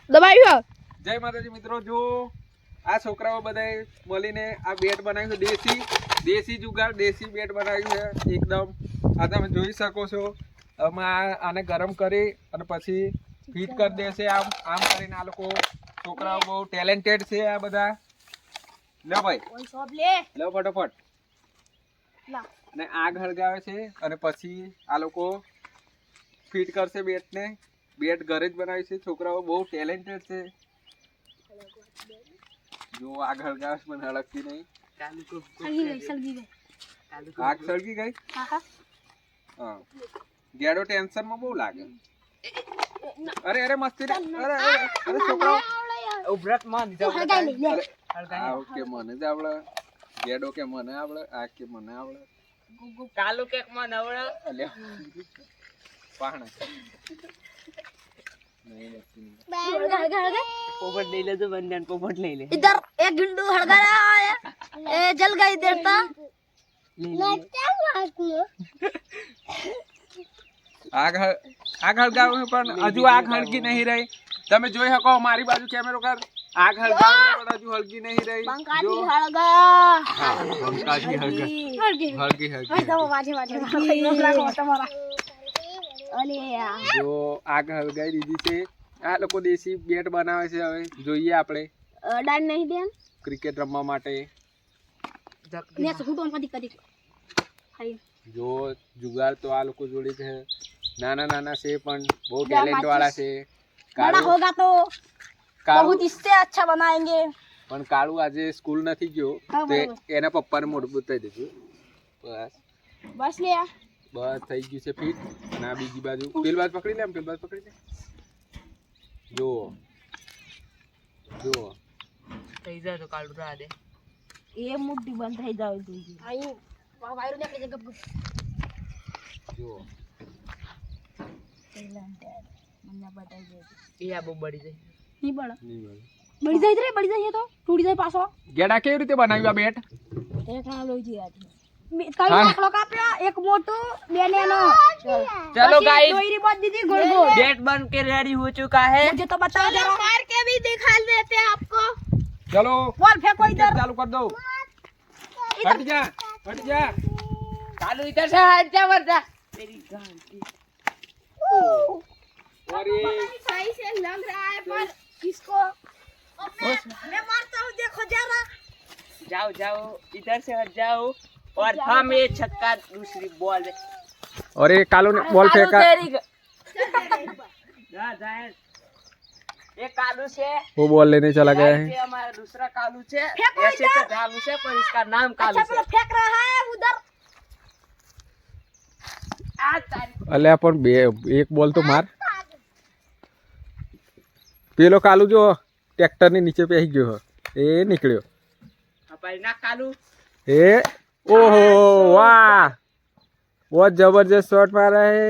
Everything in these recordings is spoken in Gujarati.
દબાવ્યો જય માતાજી મિત્રો, જો આ છોકરાઓ બધાએ મળીને આ બેટ બનાવ્યું છે, દેશી જુગાડ દેશી બેટ બનાવ્યું છે એકદમ. આ તમે જોઈ શકો છો. આને ગરમ કરી અને પછી ફીટ કરી દેશે. આમ કરીને આ લોકો છોકરાઓ બહુ ટેલેન્ટેડ છે આ બધા. લે ભાઈ લે ફટોફટ. અને આગ હળગાવે છે અને પછી આ લોકો ફીટ કરશે બેટને. બેટ ઘરે જ બનાવી છે. છોકરાઓ બહુ ટેલેન્ટેડ છે. જો આગ હળગાવે પણ હળગતી નહીં. આગ સળગી ગઈ. હા, ગેડો ટેન્શન માં બહુ લાગે. અરે અરે મસ્તી રે. અરે અરે છોકરાઓ ઉભરત માં ઓકે મને જ આવડે. ગેડો કે મને આવડે. આ કે મને આવડે. કાલુ કેક મને આવડે. અલ્યા પાહણા પોપટ લઈ લે તો બંધન પોપટ લઈ લે. इधर एक गिंडू हड़गा रहा है, ए जल गई देवता। આગ હળગાવે પણ હજુ આગ હળગી નહીં રહી. તમે જોઈ શકો મારી બાજુ કેમેરો કર. આગ હળગાવે પણ હજુ હળગી નહીં રહી. જો જો આગ હળગાઈ દીધી છે. આ લોકો દેશી બેટ બનાવે છે. હવે જોઈએ આપણે डाल नहीं दे ક્રિકેટ રમવા માટે. ने सुटो कदी कदी જો જુગાર તો આ લોકો જોડે છે. નાના નાના છે પણ બહુ ટેલેન્ટ વાળા છે. बड़ा होगा तो કાળુ बहुत इससे अच्छा बनाएंगे। પણ કાળુ આજે સ્કૂલ નથી ગયો તો એના પપ્પાને મોઢું બતાવી દીધું. બસ बस ले બસ થઈ ગયું છે ફીટ. અને આ બીજી બાજુ પેલી બાજુ પકડી લે. પેલી બાજુ પકડી લે. જુઓ જુઓ થઈ જાય તો કાલુ રા દે. ये मुट्ठी बंद થઈ જાવ તું આઈ વાયરો ને આપણી જગ્યા જુઓ મને બતાઈ દે એ આ બહુ બળી જાય. નહીં બળ નહીં ભાઈ. બળી જાય તો તૂટી જાય પાછો. ગેડા કેવી રીતે બનાવ્યું આ બેટ? એક ના લોઈ જી આજી કઈ આખલો કાપ્યો એક મોટો બે નેનો. चलो गाइस, દોરી બાંધ દીધી ગોળ ગોળ. डेट बन के रेडी हो चुका है. मुझे तो बताओ जरा मार के भी दिखा देते हैं आपको। ચલો बॉल फेंको इधर ચાલુ कर दो. हट जा हट जा. कालू इधर से हट जा वरना तेरी गांड की. अरे सही से लग रहा है पर किसको मैं मारता हूँ देखो जरा। जाओ जाओ इधर से हट जाओ और हम ये छक्का दूसरी बॉल में. अरे कालू ने बॉल फेंका. जा जा ये कालू से वो बॉल लेने चला गया है. ये हमारा दूसरा कालू से. फेंको ऐसे तो कालू से पर इसका नाम कालू अच्छा से. तो फेंक रहा है उधर। आज तारीख અલ્યા પણ બે એક બોલ તો માર. પેલો કાલુ જો ટ્રેક્ટર ની નીચે બેસી ગયો એ નીકળ્યો. हमारी ना कालू ए ओहो वाह बहुत जबरदस्त शॉट मारा है.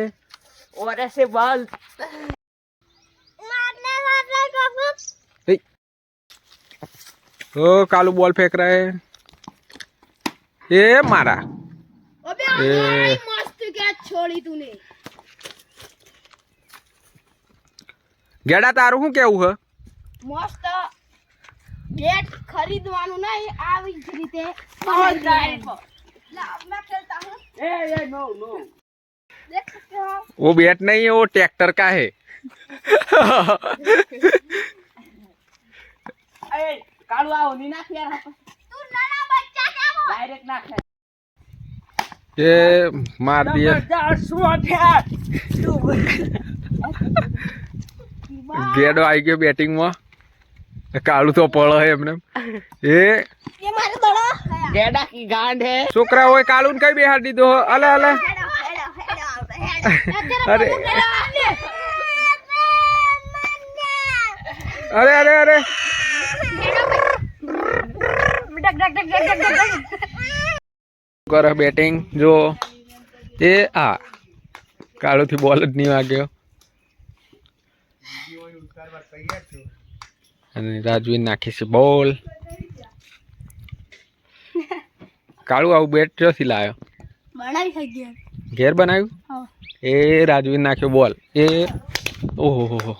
और ऐसे बॉल ओ कालू बॉल फेंक रहा है. ए मारा. अबे ए मस्त कैच छोड़ी तूने। गेड़ा तारू શું કેવું હે? મસ્ત બેટ ખરીદવાનું નહીં આવી જ રીતે और टाइम ला मैं खेलता हूँ ए नो नो देख सकते हो आप। वो बैट नहीं है वो ट्रैक्टर का है. ए कालू आओ नी ना यार तू नाना बच्चा क्या वो डायरेक्ट ना खेल. ये मार दिया. गेडो आई गयो बैटिंग में. कालू तो पड़ो है एमने. ए ये मारे दड़ो गेडा की गांड है. छोकरा होय कालू ने कई बेहार दीधो. अले अले अरे अरे अरे अरे करे बैटिंग जो ए आ कालू थी बॉल ज नहीं वाग्यो. અને રાજવીર નાખી છે બોલ. કાળુ આવું બેટ ક્યાંથી લાવ્યો? બનાવી થઈ ગયો ઘેર બનાવ્યું. હા એ રાજવીર નાખ્યો બોલ. એ ઓહો હો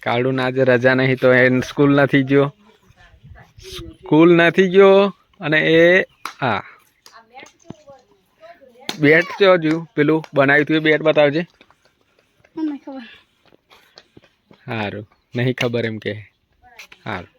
કાળું આજે રજા નહીં તો એ સ્કૂલ નથી ગયો. અને એ હા બેટ જો પેલું બનાવ્યું હતું એ બેટ બતાવજે. મને ખબર સારું નહીં ખબર એમ કે સારું.